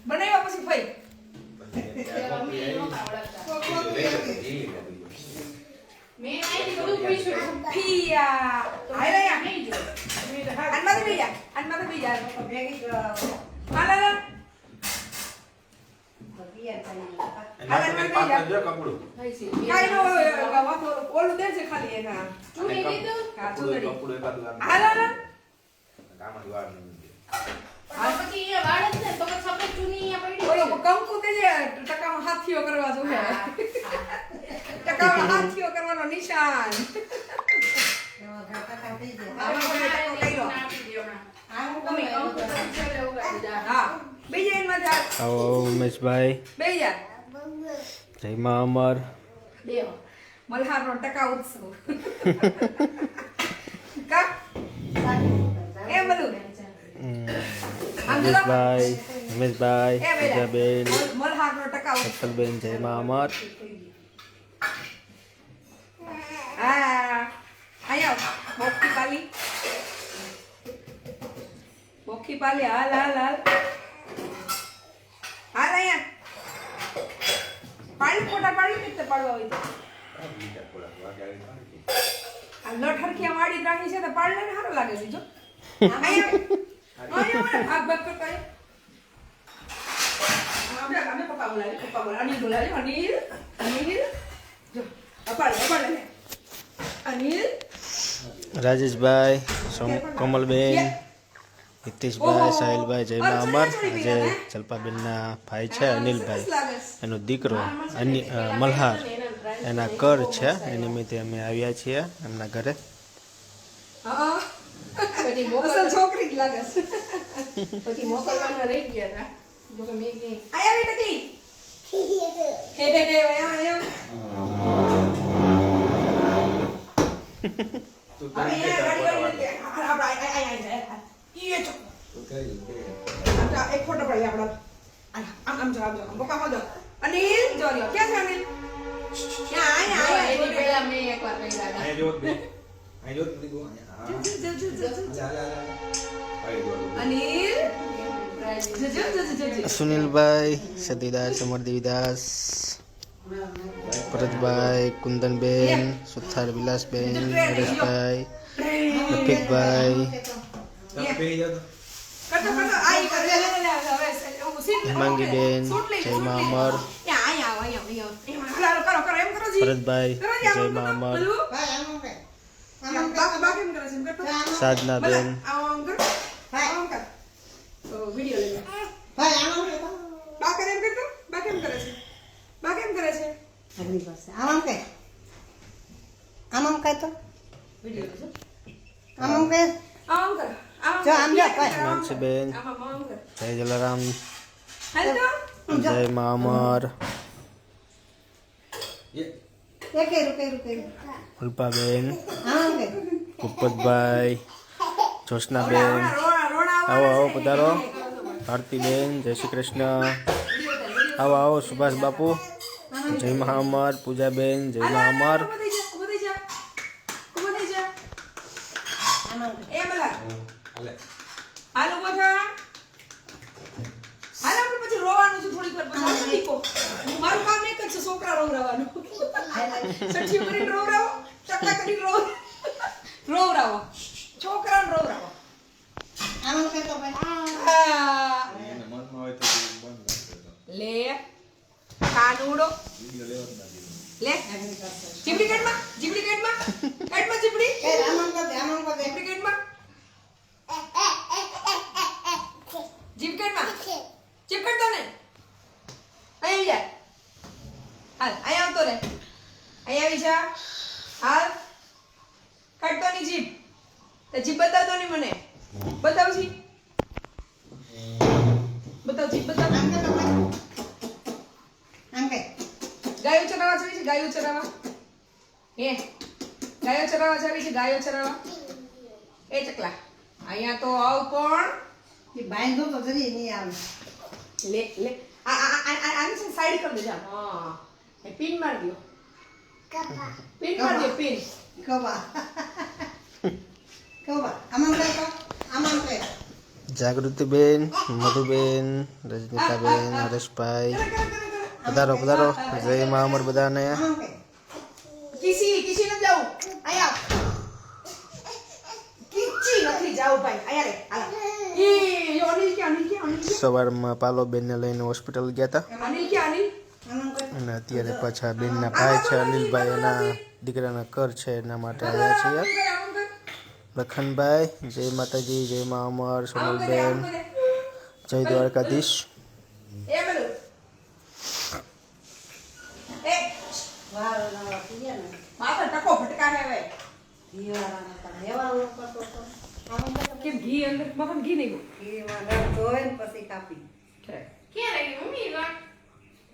બનાવ્યા પછી ફઈ મેં આઈ બધું પૂછ્યું પિયા આય રે નહીં જો અનમાદે બીજા ભેગી હાલા ઓલું દે છે ખાલી એના ચૂની દીધું હા ચૂની હાલા પછી એ વાળ છે તો સફેદ ચૂની પડી ઓલો કંકુ દેજે ટકામાં હાથીઓ કરવા જોઈએ ટકામાં હાથીઓ કરવાનો નિશાન આવો ઉમેશભાઈ જય મા અમર મલ્હારનો ટકા ઉત્સવ કા એ બધું ઉમેશભાઈ પૂજાબેન મલ્હારનો ટકા અક્કલબેન જય મા અમર આયા બોખી પાલી હાલ આયા પાણી ફોટા પાડી કેટલે પાડવા હોય તો આ લટ હરખિયા વાડી રાખી છે તો પાડલે ને સારું લાગે છે જો આયા ભાગ કરતા અમે પપ્પા બોલાવે અનિલ બોલાવે અનિલ જો અપાડ અનિલ રાજેશભાઈ કમલબેન હિતેશભાઈ સાહિલભાઈ જય મા અમર આજે જલ્પાબેનના ભાઈ છે અનિલભાઈ એનો દીકરો મલ્હાર એના કર છે એ નિમિત્તે અમે આવ્યા છીએ એમના ઘરે છોકરી જ લાગે પછી મોકલવાના રહી ગયા હતા મેં આયા બેટી હે આયા એક ફોટો પડી આપડો આમ જો બોકા હોજો અનિલ જોરિયો ક્યાં છે અનિલ ક્યાં આયા એની પહેલા મે એકવાર કહી રહ્યા આ જોત દીધો અનિલ સુનિલભાઈ સતીદાસ સમરદેવીદાસ ભરતભાઈ કુંદનબેન સુથાર વિલાસબેન નરેશભાઈ રફીકભાઈ હેમાંગીબેન જય મા અમર ભરતભાઈ જય મા અમર સાધનાબેન માનસીબેન જય જલારામ જય મા અમર અલ્પાબેન ભૂપતભાઈ જોશનાબેન આવો પધારો ભારતીબેન જય શ્રી કૃષ્ણ આવો સુભાષ બાપુ જય મા અમર પૂજાબેન જય મા અમર મારું કામ એક જ છે છોકરા રોવરાવાનું સઠી કરીને રોવરાવો ચકલા કરીને રોવરાવો છોકરાને રોવરાવો આમ કે તો ભાઈ એને મનમાં હોય તો બંધ લે કાનુડો લે જીબડી કાઢમાં જીબડી એ રામન કો જીબડી કાઢમાં જીબ કાઢમાં જીબ કાઢતો ને અહીંયા હાલ અહીંયા આવતો રે અહીંયા આવી જા હાલ કાઢતો ની જીભ તે જીભ બતાવતો ની મને બતાવ જી બતાવ જીભ બતાવ આમ કે ગાયો ચરાવા જોઈ છે ગાયો ચરાવા ગાયો ચરાવા ચરાવવા જવી છે ગાયો ચરાવવા એ ચકલા અહીંયા તો આવ પણ એ બાંધો તો જરી નહીં આવે. લે લે આની છે સાઈડ કરી દેજો હા એ પિન માર દો પિન માર દો પિન કબા કબા આમાં કઈ કહો આમાં કઈ જાગૃતિબેન, મધુબેન, રજનીતાબેન, હરેશભાઈ, પધારો પધારો. જય મા અમર બધાને. આમાં કઈ કિસી ન જાવ આયા કિચી નથી જાવ ભાઈ આયા રે હાલો ઈ અનિલ કે સવારમાં પાલોબેનને લઈને હોસ્પિટલ ગયા હતા અનિલ કે અનિલ આમાં કઈ અને અત્યારે પાછા બેનના ભાઈ છે અનિલભાઈ, એના દીકરાના ઘર છે એના માટે આવ્યા છીએ. લખનભાઈ, જય માતાજી, જય મા અમર. સોનલબેન, જય દ્વારકાધીશ. એ બોલો એ વાળ લાવા પીએ ને માથા ટકો ફટકા હે હવે દીવાના તો લેવાનું કરતો તો આમાં કઈ કેમ ઘી અંદર મફન ઘી નહીં એ વાળા ધોય ને પછી કાપી કે રહી મમ્મી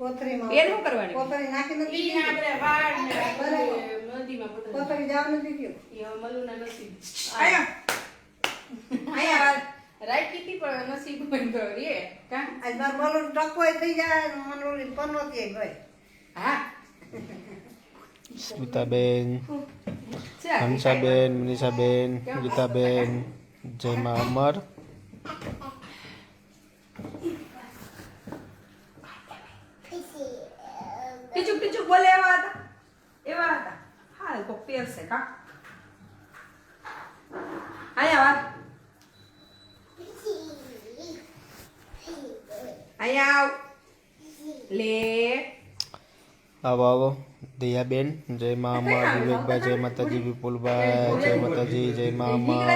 કોથરીમાં બેન શું કરવાની? કોથરી નાખી નથી ઈ ના આપણે વાળ ને બરાબર. નદીમાં પતંગ. કોથરી જવાનું દીધું ઈ હવે મલુના નસીબ. આયા રાઈટ કીધી પણ નસીબ બંધ રે કા આજ માર બોલું ટકોય થઈ જાય ને મને ઓલી પનોતી ગઈ હા સ્મિતાબેન, ચા હંસાબેન, મનીષાબેન, ગીતાબેન, જય મા અમર. ટીચુક બોલે એવા હતા હા કોક પહેરશે કા આયા વાત આયા આવ લે આવો આવો. દયાબેન, જય મા અમર. વિવેકભાઈ, જય માતાજી. વિપુલભાઈ, જય માતાજી, જય મા અમર.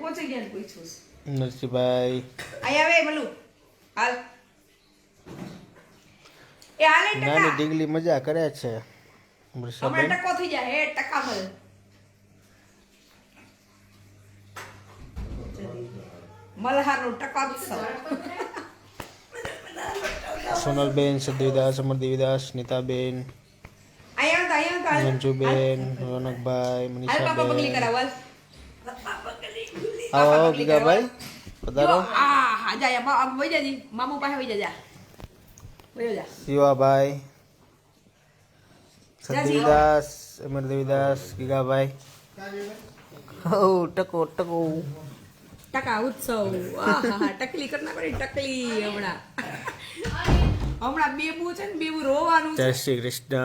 પહોંચી ગયા પૂછ્યું નરસિંહભાઈ, આયા વે મલું હાલ એ હાલે નાની ટકા ડીંગલી મજા કરે છે. હમણાં વૃષાબેન, ટકો થઈ જાય હે ટકા મલ મલહારનો ટકોત્સવ સોનલબેન, સદેવદાસ, અમરદેવીદાસ, નીતાબેન, આયા મંજુબેન, રોનકભાઈ, હાલ પાપા પગલી મનીષાબેન. કરાવલ આવો આવો ગીગાભાઈ, પધારો. હા જા મા વઈ જાજી મામુ પાસે વઈ જા વઈ જા યુવાભાઈ, સદેવદાસ, અમરદેવીદાસ, ગીગાભાઈ. હો ટકો ટકો. ટકા ઉત્સવ આહા ટકલી કરના પડી ટકલી હમણાં બેબુ છે ને બેબુ રોવાનું જય શ્રી કૃષ્ણ.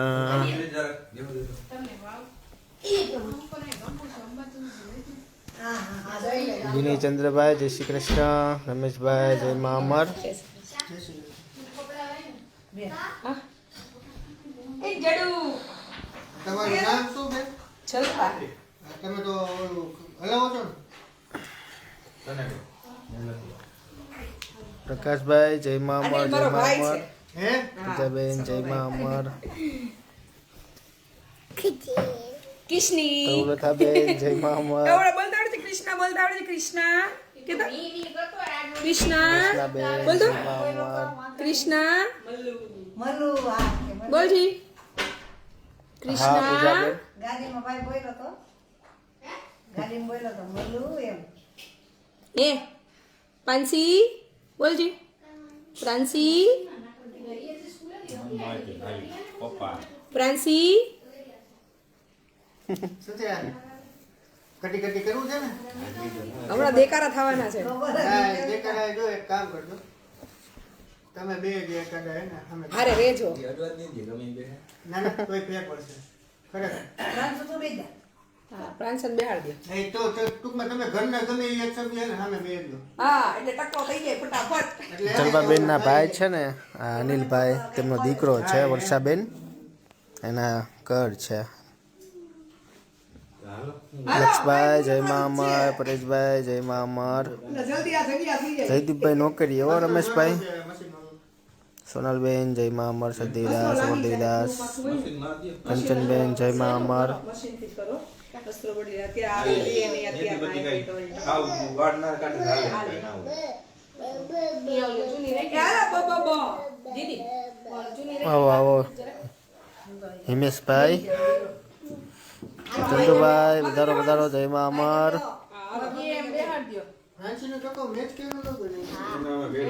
હા હા જોઈ લે વિનય ચંદ્રભાઈ, જય શ્રી કૃષ્ણ. રમેશભાઈ, જય મા અમર. એ જડુ તમારું નામ શું બેન? જલપા તમે તો હલાવો છો ને? પ્રકાશભાઈ, જય મા અમર. અનિલ જય મારો મા ભાઈ અમર. છે હે? પૂજાબેન, જય મા અમર. કિશની પ્રવૃથાબેન, જય મા અમર. એવડે બોલતા આવડે છે કૃષ્ણ બોલતા આવડે છે કૃષ્ણ કેતો કૃષ્ણ કૃષ્ણાબેન, બોલ તો. જય મા અમર. કૃષ્ણ મલ્લુ આ કે મલ્લુ. બોલ જી હા, કૃષ્ણ પૂજાબેન. ગાડીમાં ભાઈ બોલ્યો તો ગાડીમાં બોલ્યો તો મલ્લુ એમ એ પાંસી બોલ જી પ્રાંસી પ્રાંસી શું છે આ? કટી કટી કરવું છે ને? હમણાં દેકારા થવાના છે હા, જે કરાય જો એક કામ કરજો. તમે બે જે કરાય હે ને અમે અરે રેજો ના ના તોય ફેર પડશે ખરેખર. રાંધું તો બેજા હા પ્રાંસન બેહાડ દે એ તો ટૂંકમાં તમે ઘરના ગમે એ એક સબ્જી હે ને સામે બે દો હા એટલે ટકો થઈ જાય ફટાફટ એટલે ચંપાબેનના ભાઈ છે ને આ અનિલભાઈ, તેમનો દીકરો છે વર્ષાબેન, એના ઘર છે. લક્ષભાઈ, જય મા અમર. પરેશભાઈ, જય મા અમર. જલ્દી આ જગ્યા થઈ જાય જયદીપભાઈ નોકરી એવો. રમેશભાઈ, મશીનમાં સોનલબેન, જય મા અમર. સદેવદાસ, અમરદેવીદાસ, કંચનબેન, જય મા અમર. મશીનથી કરો વસ્ત્રો બળી અત્યારે આવે લે ને અત્યારે દીદી આવો આવો. હિમેશભાઈ, ચંદુભાઈ વધારો વધારો જય મા અમર. એમ બેહાડ દ્યો. હાંસીનો ટકો મેચ કેનો લોકો નહીં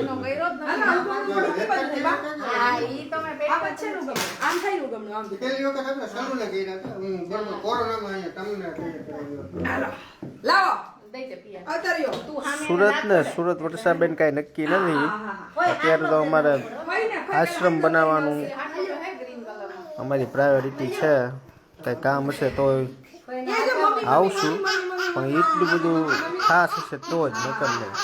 એનો ગયરો જ હાલો, નથી. હાલો, હા, ઈ તમે પેટ છે નું ગમે આમ થાય નું ગમે આમ પેલી વખત આપણે સાલુને કર્યા હતા હું બરોબર કોરોનામાં અહીંયા તમને કરાવ્યો લાવો દઈ દે પિયા. અવતર્યો તું હામે સુરત ને સુરત વર્ષાબેન કાંઈ નક્કી નથી. અત્યારે તો અમારે આશ્રમ બનાવવાનું આટલું હે ગ્રીન કલરનું. અમારી પ્રાયોરિટી છે. કંઈ કામ હશે તો આવશું, પણ એટલું બધું ખાસ હશે તો જ નકર નહીં.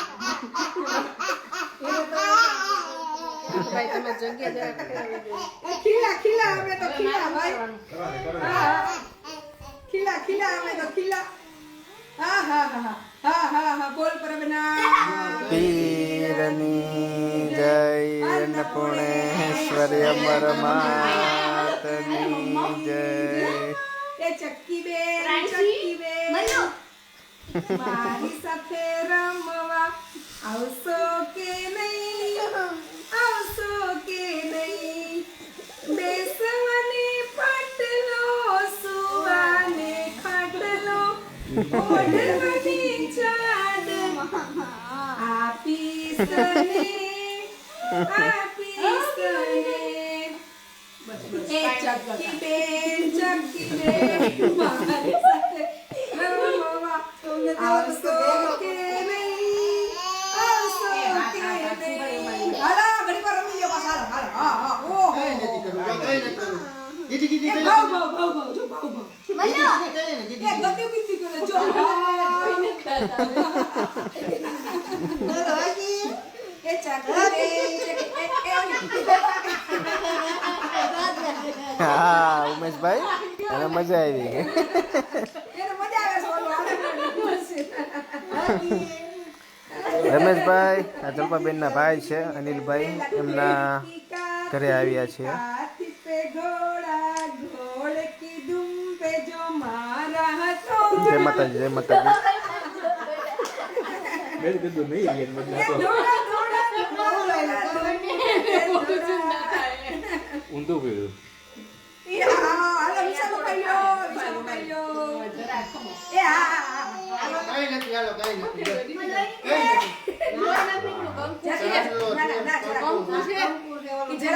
ભાઈ તમે જગ્યા જરા કરાવી દો. ખીલા ખીલા અમે તો ખીલા ભાઈ હા ખીલા ખીલા અમે તો ખીલા હા હા હા હા હા હા બોલ પરબના પીરની જય અન્નપૂર્ણેશ્વરી અમર માતની જય. એ ચક્કી બેન મારી સાથે રમવા આવશો કે નહીં આવશો કે નહીં બેસવાને પાટલો સુવાને ખાટલો ઓઢવાની ચાદ આપીશ તને એ ચક્કી બેન મારી સાથે રમવા આવશો કે નહીં આવશો કે નહીં હાલો ઘડી પર રમી લ્યો પાછા હાલો હા હા ઓહો કઈ નથી કરવું કઈ નથી કરવું કીધી કીધી કઈ ભાવ ભાવ ભાવ ભાવ જો ભાવ ભાવ કઈ એ ગમ્યું કીધી કરે જો એ હા ઉમેશભાઈ, એને મજા આવી. એને મજા આવે છે ઓલો રમેશભાઈ આ જલ્પાબેનના ભાઈ છે અનિલભાઈ, એમના ઘરે આવ્યા છીએ. હાથી પે ઘોડા ઘોડ કી દુમ પે જો મારા તો જય માતાજી જય માતાજી. ઊંધું કર્યું. કઈ નથી હાલો કઈ નથી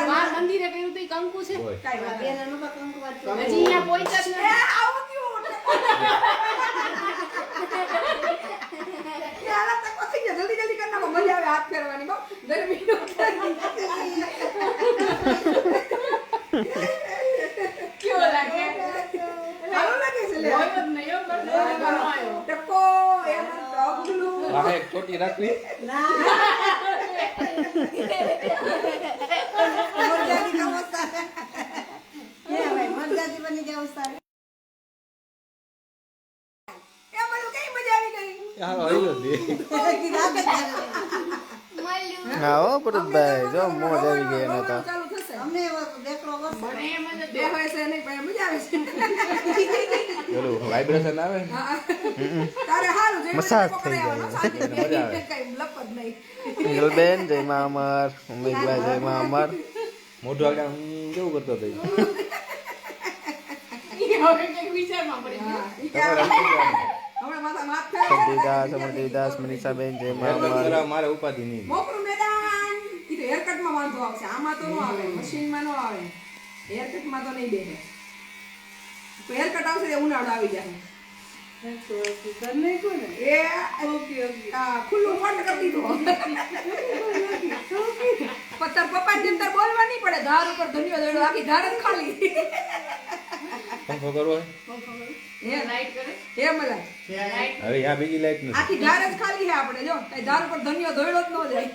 બાર મંદિરે કર્યું તો ઈ કંકુ છે. હોય. હજી અહીંયા પહોંચ્યા જ નથી. જલ્દી જલ્દી કરના મજા આવે હાથ ફેરવાની બહુ ગરમી કેવો લાગે? સારું લાગે છે લે હોય જ નહીં, હો, પણ ઘણો આવ્યો. ટકો એમ ડગલું આ એક ચોટી રાખવી. મરજાદી બની જાવ સારી એમ બધું કઈ મજા આવી ગઈ હાલો હલ્યો દે. હા હો ભરતભાઈ, જો મોજ આવી ગઈ એને તો. ચાલુ થશે અમને એવો દેખલો વસ મને એમ જ બે હોય છે નહીં પણ મજા આવે છે પેલું વાઇબ્રેશન આવે ને. હા. તારે હારું જઈ મસાજ થઈ પકડાઈ જાય. આવવાનો, શાંતિ મજા આવે. કઈ લપત નહીં હિંગલબેન જય મા અમર, ઉમેશભાઈ જય મા અમર. મોઢું આગળ આમ કેવું કરતો હતો ઈ? હવે કંઈક વિચારમાં પડી ગયું. હા, ઈ તમારે ક્યાં આમ કેવું આમ? હમણાં માથા માથ ફેરવે. સંદીદાસ અમરદેવદાસ મનીષાબેન જય મા Haircut અમર. કરાવવા મારે ઉપાધિ નહીં. મોકળું મેદાન ઈ તો હેરકટમાં વાંધો આવશે આમાં તો ન આવે મશીનમાં ન આવે હેરકટમાં તો નહીં બેસે તો હેરકટ આવશે તે ઉનાળો આવી જાય એ આ ખુલ્લું ફંડ કરી દીધું પત્તર પપ્પા જેમ તાર બોલવા નહીં પડે ધાર ઉપર ધન્યો દોડ્યો આખી ધાર જ ખાલી પંખો કરવો હોય? હે લાઈટ કરે? હે મલાઈ હવે યા બીજી લાઈટ નથી. આખી ધાર જ ખાલી છે આપણે જો કઈ ધાર ઉપર ધન્યો દોડ્યો જ ન જાય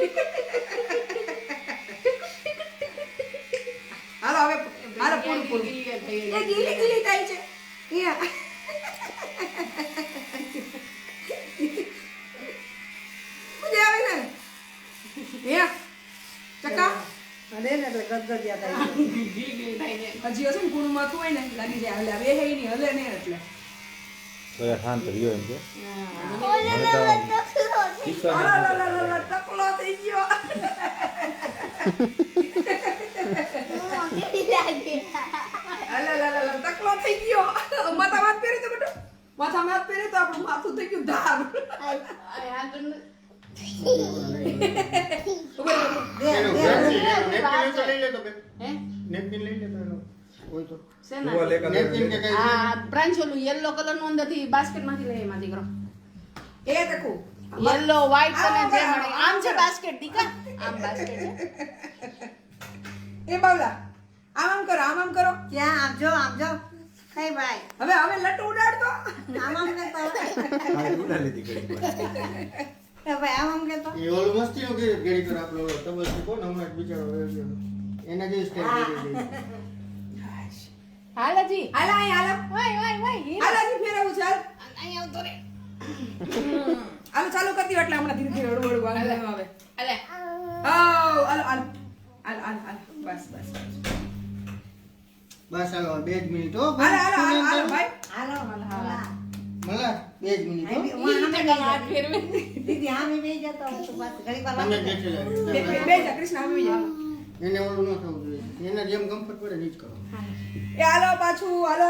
હાલો હવે હાલો પૂરું પૂરું ગીલી થઈ એ ગીલી ગીલી થાય છે મજા આવે ને હે ચકા અરે ને એટલે ગદગદિયા થાય છે. ગીલી થાય છે. હજી હશે ને કુણું માથું હોય ને લાગી જાય હલે હવે હે નહીં હલે નહીં એટલે બધા શાંત રહ્યો એમ કે. કિસ્સો ને અલાલાલાલા, ટકલો થઈ ગયો અલાલાલાલા, ટકલો થઈ ગયો માથા વાત કરી તો બેટો માથામાં હાથ પહેરે તો આપણું માથું થઈ ગયું ધાર. એનો ઘરથી નેપકિન તો લઈ લે તો બેન. નેપકિન લઈ લે તો એનો હોય તો નેપકિન કે કઈ બ્રાન્ચ ઓલું યલો કલર નું અંદર થી બાસ્કેટ માંથી લઈ એમાં દીકરો એ તકુ યલો વ્હાઈટ કલર જે મળે આમ છે બાસ્કેટ દીકા આમ બાસ્કેટ છે એ બાવલા આમ કરો આમ કરો. ક્યાં આપજો આપજો કઈ ભાઈ હવે લટ્ટુ ઉડાડતો. આમ કેતો એ ભાઈ આમ કેતો એ ઓલું મસ્તીનું ઘેરી કર આપણો તબસ્સુ કોણ હમણાં જ બિચારો વયો ગયો. એના જેવી સ્ટાઈલ કરી દે. હાલાજી હાલા અહીં હાલા વાય વાય વાય હાલાજી ફેરવું ચાલ. અહીંયા આવતો રે હાલો ચાલુ કરી દો એટલે હમણાં ધીરે ધીરે હળવું હળવું આવે. અલે હાલો હાલો બસ બસ હાલો 2 જ મિનિટ હો. હાલો ભાઈ હાલો મલા 2 જ મિનિટ હો. દીદી આમ બેહી જતો હું તો બસ ઘડી વાર તમે બેઠેલા રહો. બે જા કૃષ્ણ આવી જા. એને ઓલું ન થવું જોઈએ. એને જેમ કમ્ફર્ટ પડે એ જ કરો. એ હાલો પાછું હાલો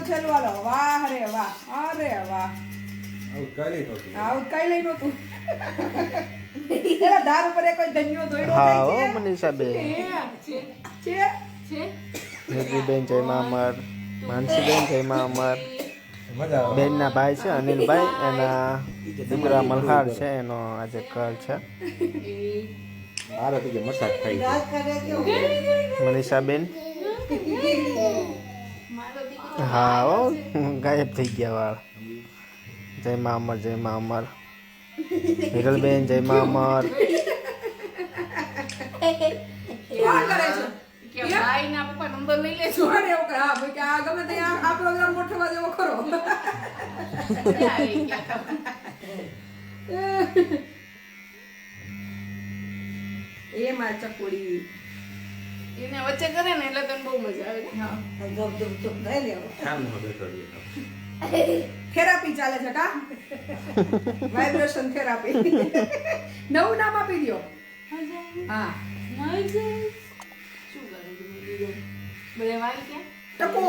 છેલ્લું હાલો. વાહ રે વાહ અરે વાહ આવું કાલી થતું આવું કઈ લઈ નતું. એલા ધાર ઉપર કોઈ ધન્યો દોડ્યો હા થાય હો છે. મનીષાબેન છે નીતિબેન જય મા અમર, માનસીબેન જય મા અમર, મજા આવે બેનના ભાઈ છે અનિલભાઈ, એના દીકરા મલ્હાર છે, એનો આજે કર છે. મારે તો કે મસાજ થાય છે. રાત કરે કેવું મનીષાબેન હા હો ગાયબ થઈ ગયા વાળ. જય મા અમર જય મા અમર. હિરલબેન જય મા અમર. આ કરે છે કે ભાઈ ના પપ્પા નંબર લઈ લેજો અરે એવું કરે. હા ભાઈ કે આ ગમે તે આ પ્રોગ્રામ ગોઠવવા જેવો ખરો. એ માર ચકોડી. એને વચ્ચે કરે ને એટલે તને બહુ મજા આવે હા જોબ જોબ જોબ લઈ લેવો શામનો બેઠો રહ્યો. થેરાપી ચાલે છે કા વાઇબ્રેશન થેરાપી. નવું નામ આપી દો. હા શું કરે બધે વાલ ક્યાં ટકો.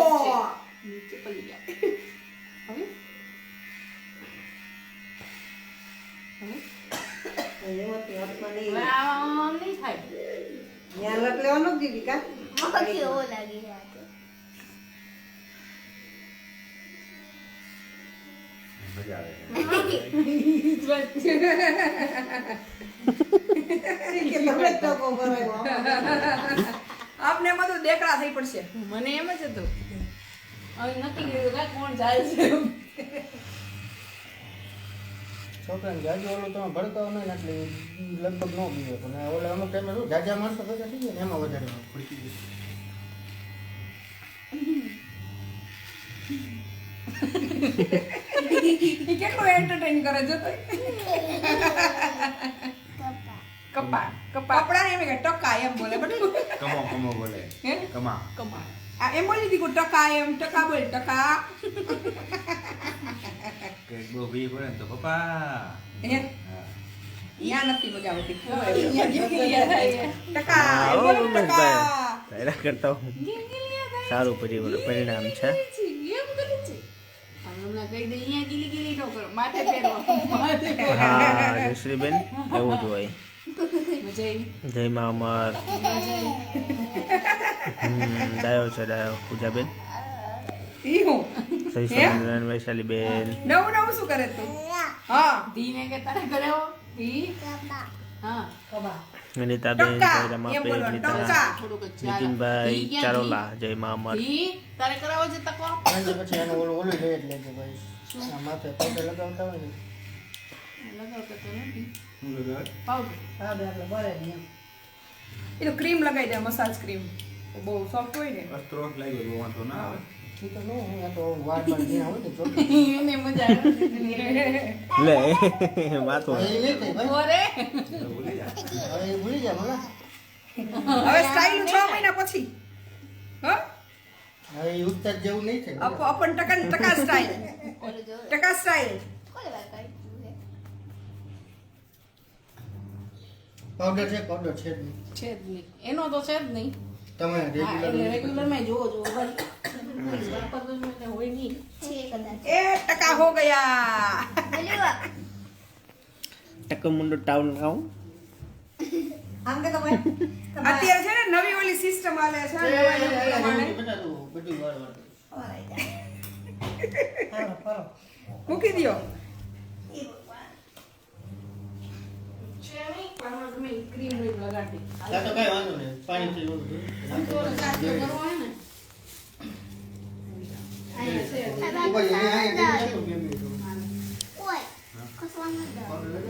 નીચે પડી ગયા હવે એવો તો હતો હવે નહીં આમ નહીં થાય ત્યાં લટ લેવાનો જ દીદી કા મજા આવે કે તમે ટકો કરાવ્યો આપને એમાં તો દેખડા થઈ પડશે. મને એમ જ હતું હવે નક્કી કર્યું કે કોણ જાય છે છોકરાને જાજુ ઓલું તમે ભડકાવ નહીં ને એટલે લગભગ ન બીવે. પણ ઓલા અમુક ટાઈમે શું જાજા માણસો ભેગા થઈ જાય ને એમાં વધારે ભડકી જાય. એ કેટલું એન્ટરટેન કરે છે તો. કપા કપડા એમ કે ટકા એમ બોલે બધું. કમો બોલે હે? કમા કમા આ એમ બોલી દીકુ ટકા એમ ટકા બોલ ટકા. કે બહુ ભી પડે ને તો પપ્પા હે હા. યા નથી મજા આવતી. અહીંયા ગીગીલિયા થાય ટકા હા એમ હો બોલ ઉમેશભાઈ, ટકા. તારા કરતા સારું પરિણામ છે. એમ કરે છે હમણાં કહી દે અહીંયા ગીલી ગીલી નો કરો માથે પહેરવા હા જયશ્રીબેન એવું જ હોય. મજા આવી જય મા અમર. ડાયો છે ડાયો. પૂજાબેન ઈ હું જય સ્વામિનારાયણ. વૈશાલીબેન નવું શું કરે તું? હા ધીને કે તારે ઘરે આવો ઈ હા કબા અનિતાબેન ટકા જય રમાબેન. એમ બોલવાનું, નીતા ટકા. થોડુંક જ ચાલે. નીતિનભાઈ ઈ ક્યાં ચારોલા જય મા અમર. ઈ તારે કરાવો છે તકો અને પછી એનું ઓલું લઈ જ લેજે ભાઈ. આ માથે પાવડર લગાવતા હોય ને લગાવતો તો નથી શું લગાવે? પાવડર પાવડર એટલે બરે ને એમ એ તો ક્રીમ લગાવી દે મસાજ ક્રીમ બહુ સોફ્ટ હોય ને. અસ્ત્રો લાગ્યો બહુ વાંધો ના આવે. ઈ તો ન હોય. આ તો વાળ બાળ જ્યાં હોય ને ચોખ્ખું. એને મજા આવે લે માથું હવે એ નહીં થાય ભાઈ. ઓરે તો ભૂલી જા. હવે એ ભૂલી જાય મલા. હવે સ્ટાઇલ 6 મહિના પછી. હા હવે એ ઉસ્તાદ જેવું નહીં થાય. अपन टका स्टाइल टका स्टाइल. પાવડર છે પાવડર છે જ નહીં. છે જ નહીં એનો તો છે જ નહીં તમે હા, એટલે રેગ્યુલર રેગ્યુલર માં જોવો ભાઈ હોય નહીં. 1% हो गया ટકો મુંડો ટાઉન ખાઉં આમ કે તમે અત્યારે છે ને નવી ઓલી સિસ્ટમ આલે છે નવા યુગ પ્રમાણે. બધું વાર ફરો ફરો મૂકી દ્યો. આમાં તમે ક્રીમ હોય લગાડી. ત્યાં તો કઈ વાંધો નહીં પાણીથી ઓલું આમ તો સાચો કરવો હોય ને. અહીંયા છે. ઉપર અહીંયા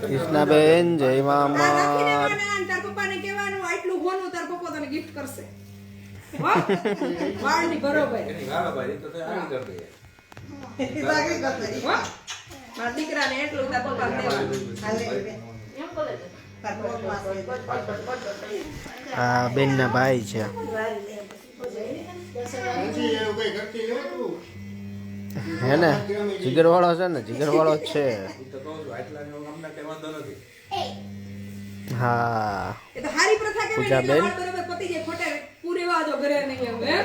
કૃષ્ણાબેન જય આ મા રાખી અમર દેવાના અને તાર પપ્પાને કહેવાનું આટલું હોનું તાર પપ્પા તને ગિફ્ટ કરશે. હો વાળની બરોબર. હો મારા દીકરાને એટલું તાર પપ્પાને દેવાનું. હાલે એમ કરે છે. પર પગ માસે આ બેનના ભાઈ છે નથી એવું કઈ કરતી હોય તું. હે ને જીગર વાળો છે ને જીગર વાળો જ છે હા એ તો હારી પ્રથા કહેવાય ને, પૂજાબેન. એટલે વાત બરોબર પતી જાય. ખોટે પૂરેવા જો ઘરે નહીં આવું, હે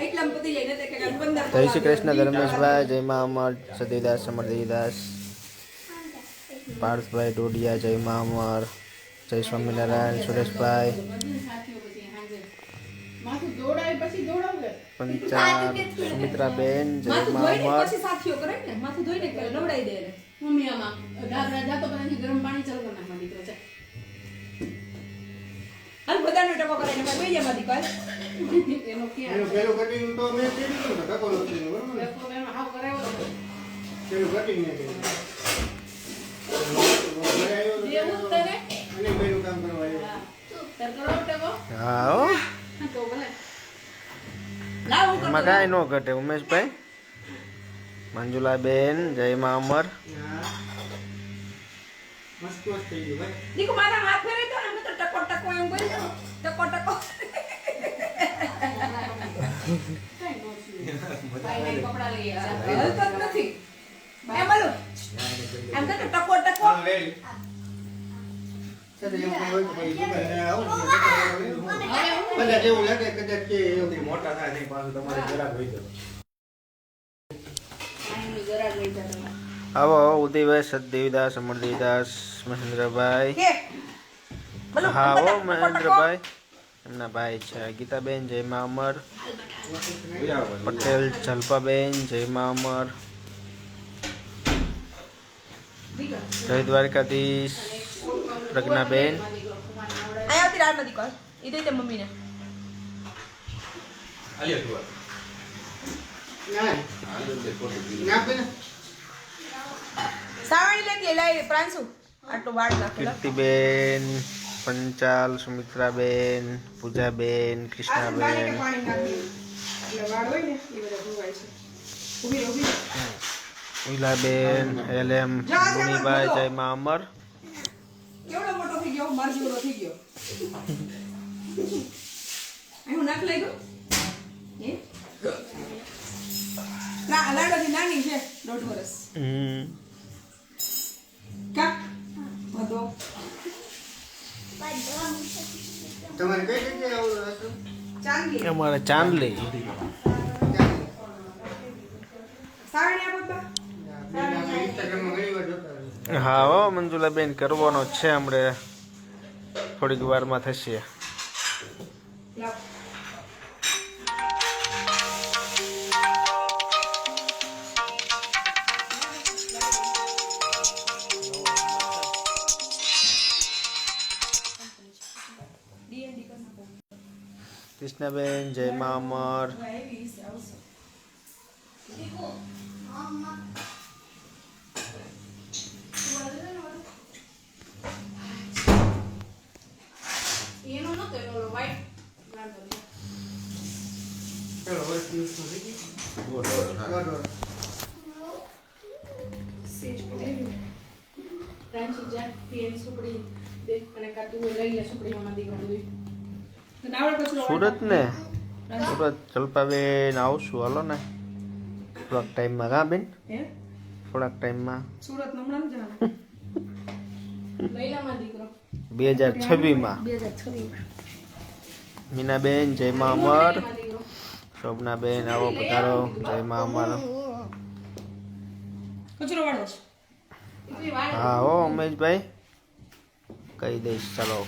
એટલામાં પતી જાય. નહીં તો કે 15 જય શ્રી કૃષ્ણ ધર્મેશભાઈ જય મા અમર સતીદાસ સમરદેવીદાસ પાર્થભાઈ ડોડિયા જય મા અમર જય સ્વામિનારાયણ સુરેશભાઈ બધું સાથીઓ પછી હાંજે. માથું દોડાય પછી દોડાવે. પંચાલ સુમિત્રાબેન જય માથું મા ધોઈને અમર પછી સાથીઓ કરે ને, માથું ધોઈને કરે, નવડાવી દે એને. મમ્મી આમાં ડાબરા જાતો પછી ગરમ પાણી ચાલુ કરી નાખવા દીકરો છે. હાલ બધાનો ટકો કરાઈને ભાઈ વઈ જા મારી પાસે. એનો ક્યાં એનું પેલું કટિંગ તો મેં કરી દીધું ને ટકો નથી બરોબર ને પેપર એનો હાવ કરાવ્યો હતો. પેલું કટિંગ મેં કર્યું જેવું જ તને અને પેલું કામ કરવા આવ્યો હા. તાર કરાવો ટેકો? હા હો હા, તો ભલે. લાવ હું એમાં કરતો. કાંઈ ન ઘટે ઉમેશભાઈ મંજુલાબેન જય મા અમર હા. મસ્ત મસ્ત થઈ ગયું ભાઈ દીકુ મારા હાથ ફેરવી દો ને, અમે તો ટકો ટકો એમ બોલી દો. ટકો ટકો. કાંઈ ન થયું. ભાઈને કપડાં લઈ આવ્યા. હલતો જ નથી. એમ બોલું. એમ તો ટકો ટકો. સર એવું કઈ હોય તો પછી દુકાને આવું ને ટકો લઈ લઉં. કદાચ એવું લાગે કદાચ કે એવું મોટા થાય નહીં પાછું તમારે જરાક હોય તો આઈની ગરાગ લઈ જા તમે. આવો ઉદયભાઈ સતદેવીદાસ અમરદેવીદાસ મહેન્દ્રભાઈ કે બોલું. હા હો ટકો, ટકો, ટકો. મહેન્દ્રભાઈ એમના ભાઈ છે ગીતાબેન જય મા અમર પટેલ જલ્પાબેન જય મા અમર જય દ્વારકાધીશ પ્રજ્ઞાબેન અહીંયા આવતી રાત નથી કોલ. ઈ દઈ દે મમ્મીને. ના ના પેલા સાવણી લેતી લાઈ પ્રાંશુ. આટલું વાળ નાખેલો. કીર્તિબેન પંચાલ સુમિત્રાબેન પૂજાબેન આ કૃષ્ણાબેન પાણી નાખી. એટલે વાળ હોય ને એ બધા ધોવાય છે. ઊભી રહો, ઊભી રહો. ઈલાબેન એલએમ મુનિભાઈ જય મા અમર કેવડો મોટો થઈ ગયો, માર જેવડો થઈ ગયો. અહીં નાખ લઈ ગયો. હે? ના લાડોથી નાની છે, 1.5 વર્ષ. કા? વધો. તમારે કઈ જગ્યાએ આવું હતું ચાંદલી. અમારે ચાંદલી સાવણી આપો બા. આપણે ઇન્સ્ટાગ્રામમાં ઘણી વાર જોતા હોય. હા હો મંજુલાબેન કરવાનો છે હમણે થોડીક વારમાં થશે લાવ. D&D કર નાખો. કૃષ્ણાબેન જય મા અમર આવી આવશે. એનો નતો એનો ઓલો white લાંબો લીધો. ચાલો વર્ષ દિવસમાં થઈ ગયું. દોઢ. સેજ પડે. રાંચી જા પીએન સુપડી દે અને કાટું લઈ લે સુપડી માં દીકરો બધું. તો નાવડ કચરો સુરત ને સુરત જલ્પાબેન આવશું હાલો ને થોડાક ટાઈમમાં હા બેન હે? થોડાક ટાઈમમાં સુરત હમણાં જ જવાનું. લઈ લે માં દીકરો. 2026માં 2026 મીનાબેન જય મા અમર માં દીકરો. શોભનાબેન આવો પધારો, જય મા અમર. કચરો વાળો છે. એટલી વાર હા હો ઉમેશભાઈ, કહી દઈશ. ચલો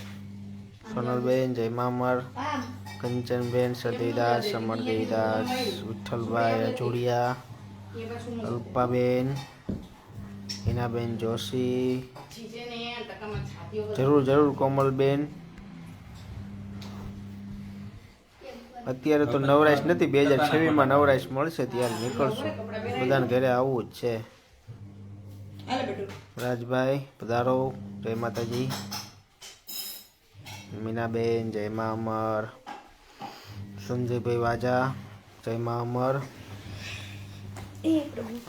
સોનલબેન જય મા અમર, કંચનબેન સદીદાસ, સમરદેવીદાસ, વિઠ્ઠલભાઈ અજોડિયા, એ પાછું અલ્પાબેન, હિનાબેન જોશી, જીજે ને ટકામાં છાતીઓ જરૂર જરૂર કોમલબેન. અત્યારે તો નવરાશ નથી, 2026 નવરાશ મળશે ત્યારે નીકળશું. બધાને ઘરે આવવું જ છે. હાલે બેટુ. રાજભાઈ પધારો, જય માતાજી. મીનાબેન જય મા અમર, સંજયભાઈ વાજા જય મા અમર.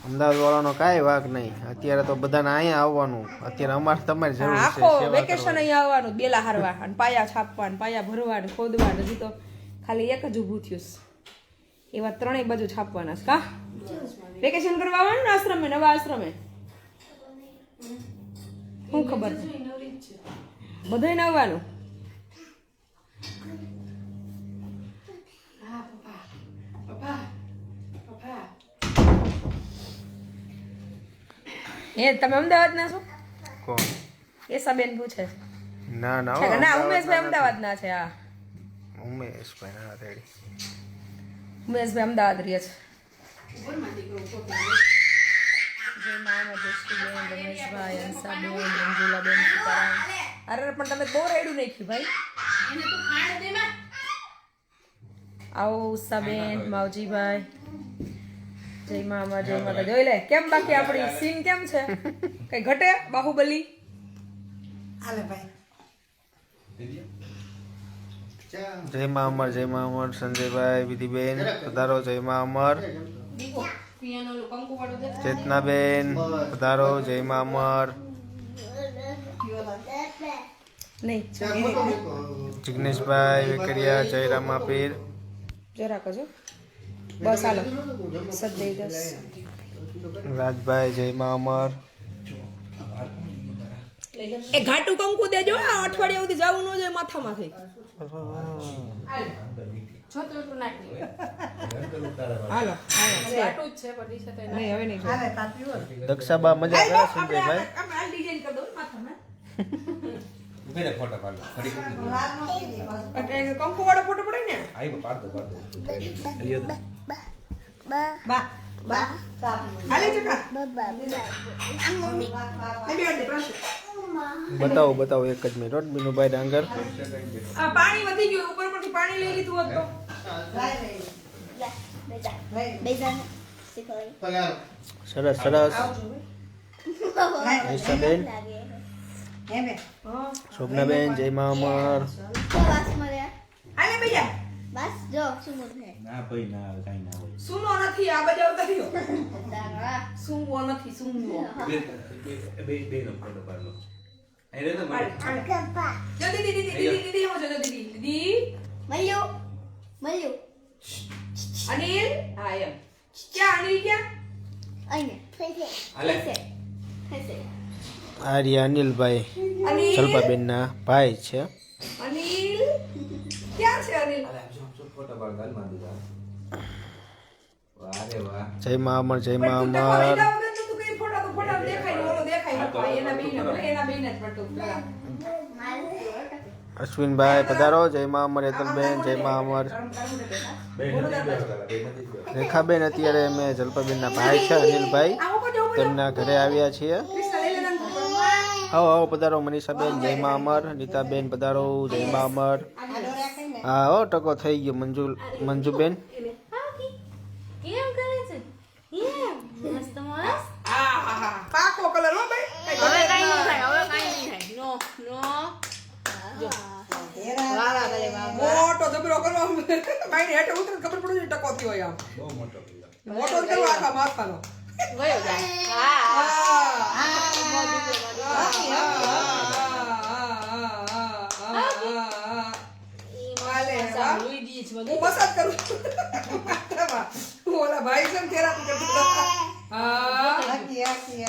અમદાવાદ વાળાનો કાંઈ વાક નહીં, અત્યારે તો બધાને અહીંયા આવવાનું. અત્યારે અમારે તમારી જરૂર છે આખો સેવા વેકેશન કરવાની. અહીંયા આવવાનું, બેલા હારવા અને પાયા છાપવા અને પાયા ભરવા ને ખોદવા ને. હજી તો ખાલી એક જ ઊભું થયું છે. એવા ત્રણેય બાજુ છાપવાના છે. કા વેકેશન કરવા આવવાનું ને આશ્રમે, નવા આશ્રમે. શું ખબર બધાય ને આવવાનું. હા પપ્પા પપ્પા પપ્પા એ તમે અમદાવાદ ના છો? કોણ? એસાબેન પૂછે છે. ના ના હો, ના ઉમેશભાઈ અમદાવાદ ના છે. હા ઉમેશભાઈ ના રેડી. ઉમેશભાઈ અમદાવાદ રહે છે. ઉપરમાં દીકરો પોતે જય મામા, જયશ્રીબેન, રમેશભાઈ, હંસાબેન, મંજુલાબેન, સીતારામ. અરે પણ તમે બહુ રેડું નાખ્યું ભાઈ. એને તો ખાણ દે માં આવો ઉષાબેન, માવજીભાઈ, જય મામા, જય માતા. જોઈ લે કેમ બાકી આપણી સીન કેમ છે? કઈ ઘટે? બાહુબલી. હાલે ભાઈ. જય મા અમર, જય મા અમર. સંજયભાઈ, વિધિબેન પધારો, જય મા અમર. દીકો પિયાનો કંકુ વાળો દે ચેતનાબેન પધારો, જય મા અમર. નહીં જિગ્નેશભાઈ વેકરિયા, જય રામાપીર. જરાક હજુ બસ હાલો. સદૈવ દસ. રાજભાઈ જય મા અમર. એ ઘાટું કંકુ દેજો. આ અઠવાડિયા સુધી જવું ન જોઈએ માથામાંથી. જો તો એટલું નાખી હાલો હાલો આટલું જ છે પણ ઈ છે તો નહીં હવે નહીં. હાલે તાપી હોય. દક્ષાબા મજા કરે સંજયભાઈ. આપણે આ ડિઝાઇન કરી દઉં માથામાં. ફોટા પાડ ફરી વાર નો કીધી બસ. એટલે કંકુ વાળો ફોટો પડે ને. આઈ પાડ દો બા બા તાપી હાલે ચકા. નહીં બેડ પ્રશ્ન. બતાવો બતાવો એક જ મિનિટ. બીનુભાઈ ડાંગર. આ પાણી વધી ગયું, ઉપર પરથી પાણી લઈ લીધું હોત તો. સરસ સરસ. આવજો. નિશાબેન, હે બે શોભનાબેન જય મા અમર. હાલે ભૈયા. ના ભાઈ ના કાઈ ના હોય સુનો નથી આ બાજુ આવતા રહ્યો. સુંગવો નથી સુંગવો. બે નો ફોટો પાડ લો અહીં રે તો હાલે, હાલે. જો દીદી દીદી દીદી દીદી આવો, જો દીદી દીદી. અનિલ. હા એમ. ક્યાં અનિલ ક્યાં? હાલે આર્યા અનિલભાઈ અનિલ. જલ્પાબેનના ભાઈ છે. અનિલ ક્યાં છે અનિલ? હાલે જો ફોટો પાડ ગાલ માં દીધા વાહ રે વાહ જય મા અમર, જય મા પણ તું ટકો અમર. લીધા વગર તો તું કઈ ફોટા તો ફોટા દેખાય ને ઓલો દેખાય ને ભાઈ એના બેયને ભલે એના બેયને જ ફોટો પેલા. અશ્વિનભાઈ પધારો, જય મા અમર. હેતલબેન જય મા અમર. બે નથી બેસતા બે નથી બેસતા રેખાબેન અત્યારે અમે જલ્પાબેનના ભાઈ છે અનિલભાઈ, આવો બધો તેમના ઘરે આવ્યા છીએ. આવો આવો પધારો. મનીષાબેન જય મા અમર. નીતાબેન પધારો, જય મા અમર. હા હો ટકો થઈ ગયો. મંજુબેન પાકો કલર હો ભાઈ. હવે કાઈ નહીં થાય હવે કાઈ નહીં થાય નો નો વાળા ગલે માં મોટો જબરો કરવા ભાઈને હેઠે ઉતરે ખબર પડે છે ટકો થયો હોય આમ. બહુ મોટો કિલ્લો મોટો જ કરવા આખા માથાનો. ગયો જાય હા વાલે વાહ. લોહી દી છે હું મસાજ કરું. ઓલા ભાઈ છે ને થેરાપી કરતો હતો. હા. આખી આખી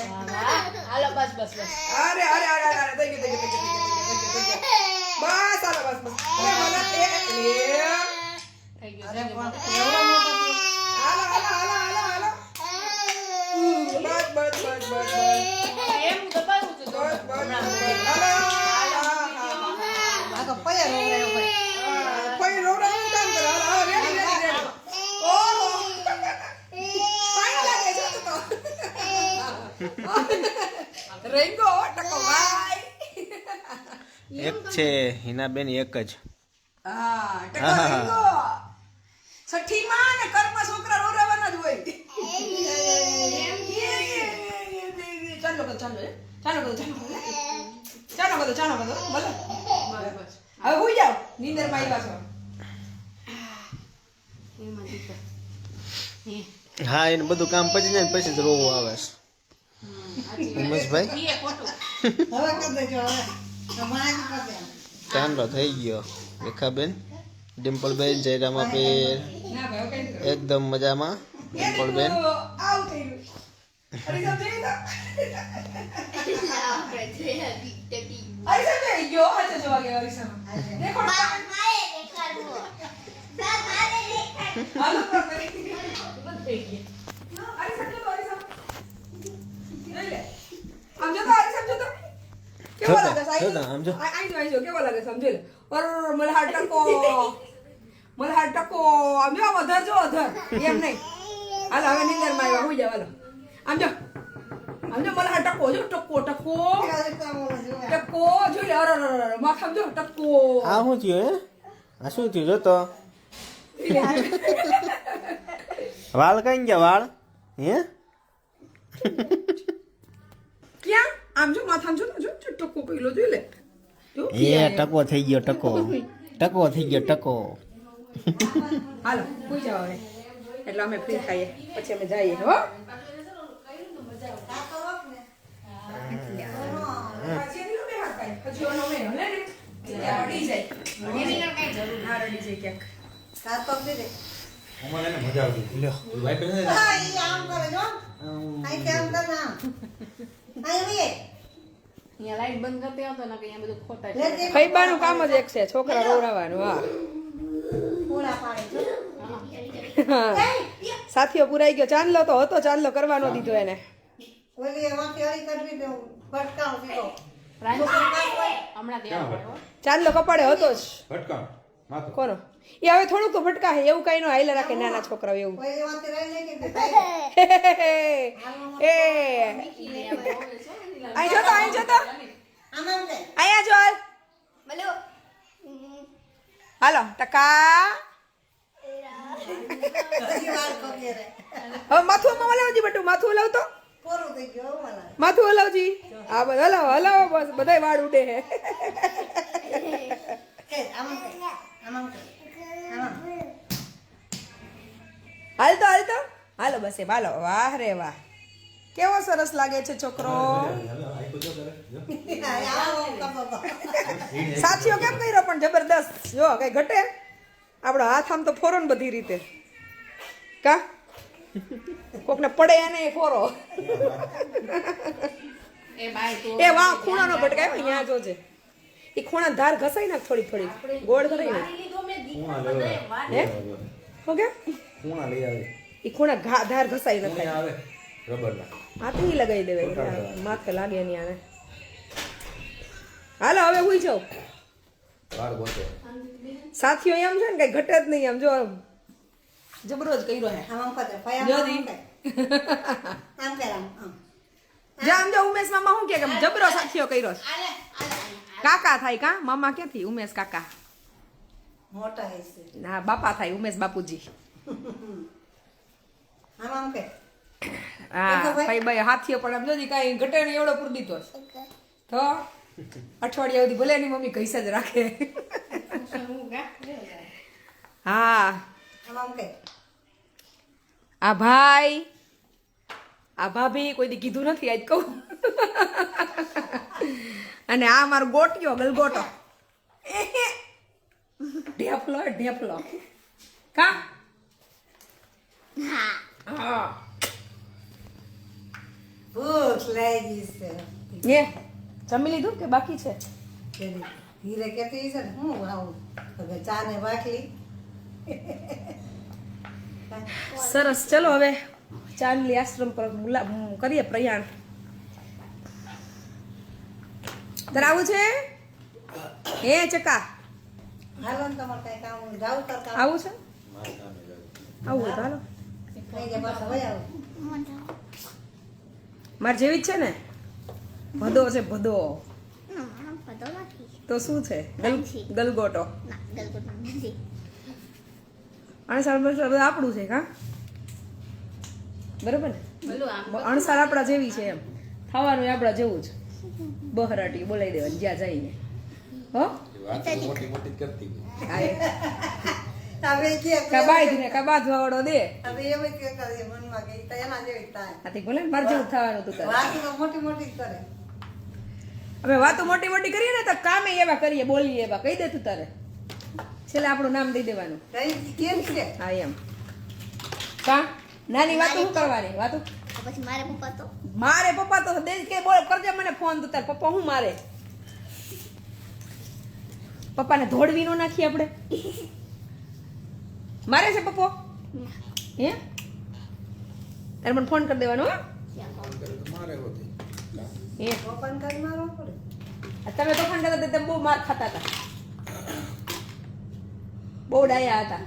હાલો બસ બસ બસ અરે અરે અરે અરે થઈ ગયું, થઈ ગયું, થઈ ગયું, થઈ ગયું, થઈ ગયું. બસ હાલો બસ બસ. અરે મને થઈ ગયું અરે પણ એવડો મોટો એમ દબાવું છું તો. આ તો પૈયા રોવરાયો ભાઈ. કોઈ રોવડાવવાનું કામ કરે. હાલો, રેડી, રેડી, રેડી. ઓહો. પાણી લાગે છે તો. રેંગો ટકો ભાઈ. એક છે હિનાબેન એક જ હા, ટકો રેંગો. છઠ્ઠીમાં ને કર્મ છોકરા રોવડાવવાના જ હોય. ચાલો બધો, ચાલો હે. ચાલો બધો, ચાલો બધો. ચાલો બધો, ચાલો બધો. બોલો. બરાબર. હવે હુઈ જાઓ. નીંદરમાં આવ્યા છો. એમાં દીકરા. હે. હા એને બધું કામ પતી જાય ને પછી જ રોવું આવે છે ઉમેશભાઈ ઈ એ ખોટું. હવે કરી દેજો હવે. માગ કરી દે. ચાંદલો થઈ ગયો રેખાબેન ડિમ્પલબેન જયરામાબેન ના ભાઈ, હવે કઈ નહીં. એકદમ મજામાં ડિમ્પલબેન આવું થઈ ગયું. હરીસાબ જઈ તો. હરીસાબ જઈ ગયો. હાથે જોવા ગયા હરીસાબ. દેખો ને. હાલો તો કરી. બધું થઈ ગયું. હરીસાબ જો તો, હરીસાબ. લઈ લે. આમ જો તો, હરીસાબ જો તો. કેવો જો તો, લાગે છે? જો તો, આમ જો. આઈ જો, કેવો લાગે છે? સમજી લે. ઓર મલ્હાર ટકો. મલ્હાર ટકો. આમ જો, આમ અધર જો, અધર. એમ નહીં. હાલો હવે નીંદરમાં આવ્યા. હુઈ જાવ હાલો. આમ જો. આમ જો મલ્હાર ટકો જો, ટકો ટકો. ટકો જોઈ લે. અરે માથામ જો ટકો. આ શું થયું હે આ શું થયું જો તો વાળ કઈ ગયા વાળ હે ક્યાં? આમ જો માથામ જો, જો ટકો કઈલો જોઈ લે. જો. એ ટકો થઈ ગયો ટકો ટકો થઈ ગયો ટકો હાલો હુઈ જાવ હવે. એટલે અમે ફ્રી થઈએ પછી અમે જઈએ હો. સાત પગ દે દે. અમારે એને મજા આવતી લ્યો ભાઈ બહેન હા, ઈ આમ કરે જો. આઈ કે આમ કર ના. આઈ વે. અહીંયા લાઈટ બંધ કરતી આવતો ને કે અહીંયા બધું ખોટા છે. લેજે. ફૈબાનું કામ જ એક છે, છોકરા રોવડાવવાનું. હા. પૂરા પાડે જો. સાથીઓ પુરાઈ ગયો. ચાંદલો તો હતો, ચાંદલો કરવાનો દીધો એને. ઓલી એમાંથી હળી કરવી દે. ફટકાવ દીધો. હમણાં દેવા પડે હો. ચાંદલો કપાડે હતો જ. ભટકામ માથું કોનો? એ હવે થોડુંક તો ભટકા હે, એવું કઈ નો હાઈલા રાખે નાના છોકરાઓ એવું. કોઈ એમાંથી રહી લે કે એ અહીં જો તો, અહીં જો તો. આમ આમ દે. અહીંયા જો હાલ. હાલો ટકા. હજી વાર કોકે રે. હવે માથું આમાં હલાવજી બટુ, માથું હલાવતો. પૂરું થઈ ગયું વાલા. માથું હલાવજી. હા બસ હલાવો, હલાવો બસ, બધાય વાળ ઉડે હે. કે આમ કર. આમ આમ કર. આમ. હાલતો હાલતો. હાલો બસ એ હાલો. વાહ રે વાહ, કેવો સરસ લાગે છે છોકરો. આવો કબો. સાથીઓ કેમ કર્યો પણ જબરદસ્ત. જો કઈ ઘટે. આપણો હાથ આમ તો ફોરો ને બધી રીતે. કા કોકને પડે એને ફોરો. એ બાય તો એ વાહ ખૂણાનો ભટકાય અહીંયા જોજે. એ ખૂણા ધાર ઘસાઈ નાખ થોડી થોડી, ગોળ કરાઈ નાખ. લીધો મેં ખૂણા લેવા હે ઓકે. ખૂણા લઈ આવે એ ખૂણા ધાર ઘસાઈ ખૂણા નખાય. આવે રબરના હાથી લગાવી દેવાય, માથે લાગે નહીં આને. હાલો હવે હુઈ જાવ. વાળ ગોતે સાથીઓ એમ છે ને કઈ ઘટે જ નહીં. આમ જો જબરો જ કર્યો હે. આમ કર. ફયા જો આમ દી. કર. આમ કર આમ. જામ જો ઉમેશ મામા શું કે જબરો સાથીઓ કર્યો છે. કાકા થાય કા? મામા ક્યાંથી? ઉમેશ કાકા. મોટા હશે. હા બાપા થાય, ઉમેશ બાપુજી. આમ આમ કર. હા ભાઈ ભાઈ હાથીઓ પણ આમ જોજી કાંઈ ઘટે નહીં એવડો પૂર દીધો છે. તો અઠવાડિયા સુધી ભલે એની મમ્મી કહીશ જ રાખે. હા આમ આમ કર. આ ભાઈ આ ભાભી કોઈ દી કીધું નથી આજ કહું. અને આ મારો ગોટિયો ગલગોટો. ઢેફલો ઢેફલો કા. હા ભૂખ લાગી છે. એ જમી લીધું કે બાકી છે? ધીરે કેતી છે ને હું આવું હવે ચા ને બાકી. સરસ. ચલો હવે ચાંદલી આશ્રમ પર કરીએ પ્રયાણ. તારે આવું છે હે ચકા? હાલો ને તમારે કઈ કામ હોય, જાવું તાર કામ. આવું છે? આવું હોય તો હાલો. કઈ દે પાછા વહી આવો. મારે જેવી જ છે ને? ભદો છે ભદો. તો શું છે? ગલગોટો. અણસાર બણસાર બધું આપણું છે કા? બરોબર ને? અણસાર આપણા જેવી છે એમ. ખાવાનું આપણા જેવું જ. બહરાટી બોલાવી દેવાની જ્યાં જઈને. હો? મોટી મોટી કરતી હા, એ. હવે કે કા બાંધી ને કા બાંધવા વાળો દે. હવે એમ જ કહેતા હોય મનમાં કે ઈ તો એના જેવી જ થાય. આથી બોલે ને મારે જેવું થવાનું તું તારે. વાતો તો મોટી મોટી જ કરે. અમે વાતો મોટી મોટી કરીએ ને તો કામે એવા કરીએ, બોલીએ એવા. કહી દે તું તારે. છેલ્લે આપણું નામ દઈ દેવાનું. કઈ કેમ છે? હા એમ. કા નાની વાતો શું કરવાની? વાતો પછી મારે પપ્પા તો મારે પપ્પા તો દે કે બોલ કરજે મને ફોન તું તાર પપ્પા હું મારે પપ્પાને ધોડવી નો નાખી આપણે. મારે છે પપ્પો હે? તારે મને ફોન કરી દેવાનો હો? મારે હોતી હે ઓપન કરી મારવો પડે. તમે તોફાન કરતા હતા તમે બહુ માર ખાતા હતા, બહુ ડાયા હતા.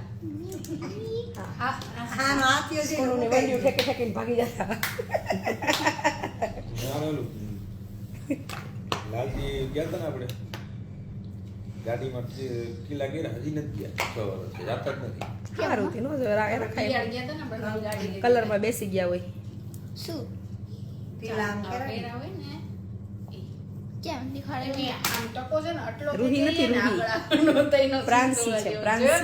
હા નો આત્યો છે કોનું ને વંડિયું ઠેકે ઠેકીને ભાગી જતા. લાલજી ગયા હતા ને આપણે ગાડીમાં કિલ્લા ગયા હજી નથી ગયા 6 વર્ષ જાતા જ નથી. સારું થી નો જો એને ખાઈ કલરમાં બેસી ગયા હોય. શું ટીલા આમ કરે. કેમ દેખાડે એની આમ ટકો છે ને આટલો રૂહી થઈ નથી, જાય ને રૂહી. આંગળા નોંધાઈ નો પ્રાંસી છે, સીધો પ્રાંસી. જેવો.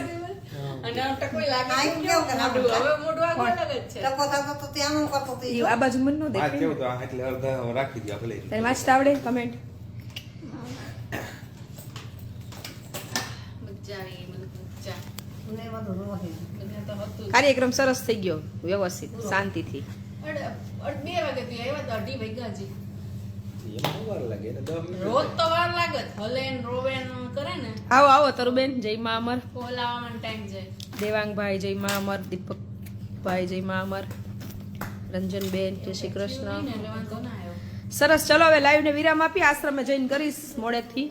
અને આમ ટકો લાગે આમ કેવું કેવું કરે? મોઢું. હવે મોઢું આગળ અલગ જ છે. ટકો થતો તો ત્યાં હું કરતો તો ઈ આ બાજુ મન નો આ દેખાય. કેવું તો આ એટલે અડધા રાખી દો ભલે. તને વાંચતા આવડે? કમેન્ટ મજા આવી મને મજા. ને બધું રોહે. મને તો હતું જ. કાર્યક્રમ સરસ થઈ ગયો, વ્યવસ્થિત શાંતિથી. બે વાગે થી આવ્યા તો 2:30 વાગ્યા હજી. એમાં વાર લાગે ને 10 મિનિટ રોજ તો વાર લાગે જ. હલે ને રોવે ને કરે ને આવો આવો તરુબેન, જય મા અમર. બોલાવવામાં ટાઈમ જાય. દેવાંગભાઈ જય મા અમર. દીપકભાઈ જય મા અમર. રંજનબેન જય શ્રી કૃષ્ણ. એટલે વાંધો ના આવ્યો. સરસ, ચલો હવે લાઈવ ને વિરામ આપી. આશ્રમે જઈને કરીશ મોડેકથી.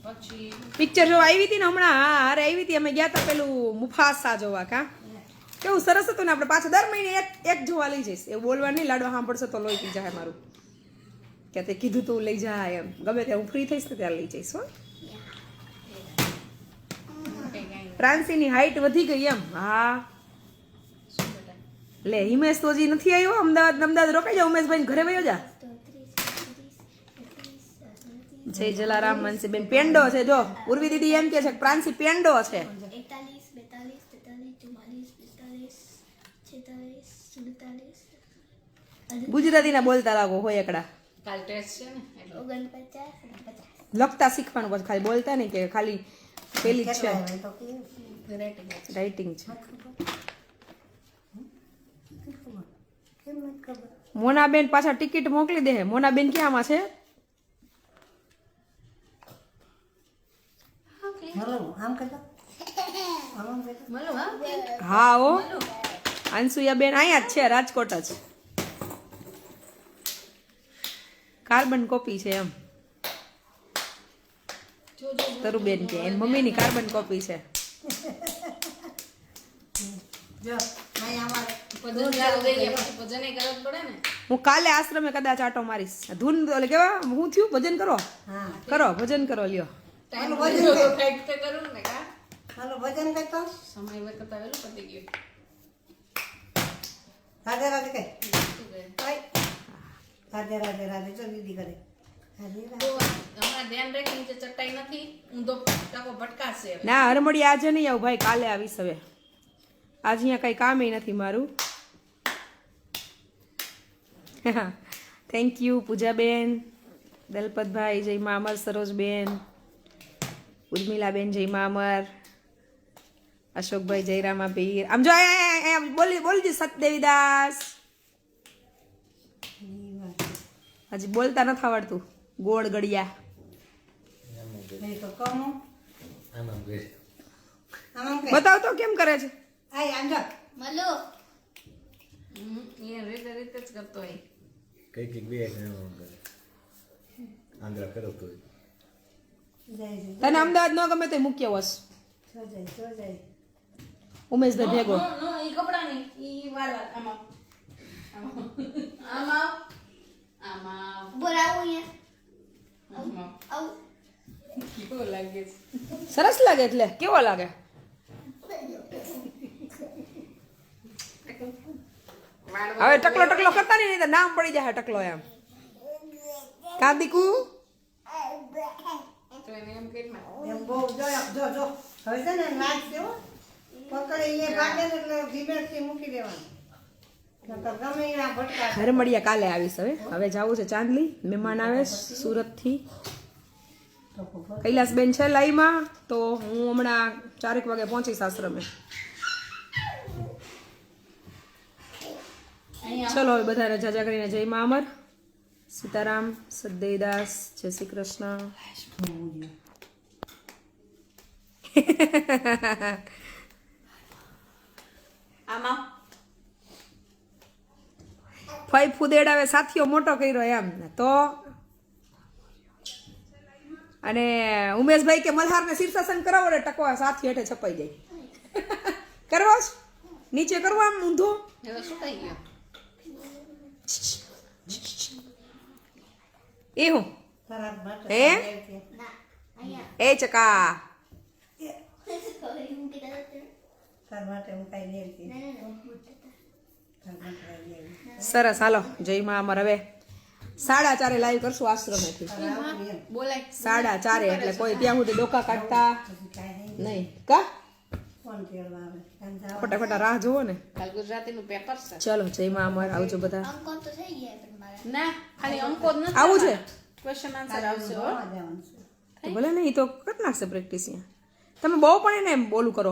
પછી પિક્ચર જોવા આવી હતી ને હમણાં? હા અરે આવી હતી, અમે ગયા હતા પેલું મુફાસા જોવા. કા કેવું સરસ હતું ને. આપણે પાછું દર મહિને એક જોવા લઈ જઈશ. એવું બોલવા નહીં, લાડવા સાંભળશે તો લોહી પી જાય મારું. કે તે કીધું તું લઈ જાય એમ. ગમે ત્યારે હું ફ્રી થઈશ ને ત્યારે લઈ જઈશ. હો, પ્રાંસીની હાઈટ વધી ગઈ એમ. હા લે હિમેશ તો હજી નથી આવ્યો. અમદાવાદ રોકાઈ જા. ઉમેશભાઈ ઘરે વયો જા. જય જલારામ. મનસીબેન પેંડો છે જો. ઉર્વી દીદી એમ કે છે કે પ્રાંસી પેંડો છે. 41 42 43 44 46 47 ગુજરાતી ના બોલતા લાગો હોય એકડા. કાલ ટેસ્ટ છે ને એટલે 49 લખતા શીખવાનું, પછી ખાલી બોલતા નહીં કે ખાલી પેલી જ છે હોય તો કે રાઇટિંગ છે. કેમ નથી ખબર? મોનાબેન પાછા ટિકિટ મોકલી દે. મોનાબેન ક્યાંમાં છે? હલો આમ કરતા આમ કરતા મળો હા. હા ઓ અંશુયાબેન અહીંયા જ છે, રાજકોટ જ. કાર્બન કોપી છે એમ. તરુબેન કે એની મમ્મીની કાર્બન કોપી છે. જો અહીં અમારે ભજન ચાલુ થઈ ગયા પછી ભજન એ કરવું પડે ને. હું કાલે આશ્રમે કદાચ આટો મારીશ. ધૂન એટલે કેવા હું થયું ભજન કરો, હા કરો ભજન કરો. લ્યો ટાઈમ ભજન તો કર. કંઈક તો કરું ને કા. હાલો ભજન કરતો સમય વખત આવેલું પતી ગયું. રાધે રાધે કઈ શું કહે? રાધે રાધે રાધે જો દીદી કરે રાધે તો રાધે. હમણાં ધ્યાન રાખી નીચે ચટાઈ નથી. ઊંધો ટાકો ભટકાશે હવે. ના હરમડી આજે નહીં આવું ભાઈ, કાલે આવીશ. હવે આજ અહીંયા કઈ કામ નથી મારું. થેન્ક યુ પૂજાબેન, દલપતભાઈ જય મા અમર, સરોજબેન, ઉર્મિલાબેન જય મા અમર, અશોકભાઈ જય રામા પીર. આમ જો બોલજી સતદેવીદાસ. હજી બોલતા નથી આવડતું. ગોળ ગળિયા નહીં તો કમ આમ આમ કરે. આમ કે બતાવ તો કેમ કરે છે. આય આમ જો મલો એ રીતે રીતે જ કરતો હોય. કઈક બે આંધળા ફેરવતો હોય. જય જય તને અમદાવાદ ન ગમે તો મૂક્યો વસ છો જાય ઉમેશભાઈ ભેગો નો ઈ કપડા ની ઈ વાળવા આમાં આમાં આમાં બોલાવો અહીંયા આમાં આવું કેવો લાગે છે સરસ લાગે એટલે કેવો લાગે હવે ટકલો ટકલો કરતા નહીં તો નામ પડી જાય ટકલો એમ કાદીકુ તો એને એમ કે એમ બહુ જો હવે છે ને નાચ દેવો પકડી એ ભાગે ને એટલે ધીમેથી મૂકી દેવાનું નકર ગમે એના ભટકા ઘરે મળીએ કાલે આવીશ હવે જવું છે ચાંદલી મહેમાન આવે સુરતથી કૈલાસબેન છે લાઈમાં તો હું હમણાં 4 વાગે પહોંચીશ આશ્રમે ચલો હવે બધાને જાજા કરીને જય મા અમર સીતારામ સદૈદાસ જય શ્રી કૃષ્ણ આમાં ફઈ ફુદેડાવે સાથીઓ મોટો કર્યો એમ તો અને ઉમેશભાઈ કે મલ્હારને શીર્ષાસન કરાવો ને ટકો સાથી હેઠે છપાઈ જાય કરવો જ નીચે કરવો આમ ઊંધો એ તો શું થઈ ગયો એ હું ખરાબ માટે હે ના અહીંયા એ ચકા ખબર હું કીધા હતા તાર માટે હું કાંઈ લેતી ના મોટા તાર માટે કાંઈ લેતી સરસ હાલો જય માં અમર હવે 4:30 લાઈવ કરશું આશ્રમેથી બોલાય 4:30 એટલે કોઈ ત્યાં સુધી ડોકા કાઢતા કાંઈ નહીં કા ફોન તેડવા આવે કાંઈ જાવ ફટાફટ રાહ જોવો ને કાલ ગુજરાતીનું પેપર છે ચલો જય માં અમર આવજો બધા અંકો તો થઈ ગયા પણ મારા ના ખાલી અંકો જ નથી આવું છે ક્વેશ્ચન આન્સર આવશે હો જવાનું છે તો ભલે ને એ તો કરી નાખશે પ્રેક્ટિસ તમે બહુ પણ એને બોલું કરો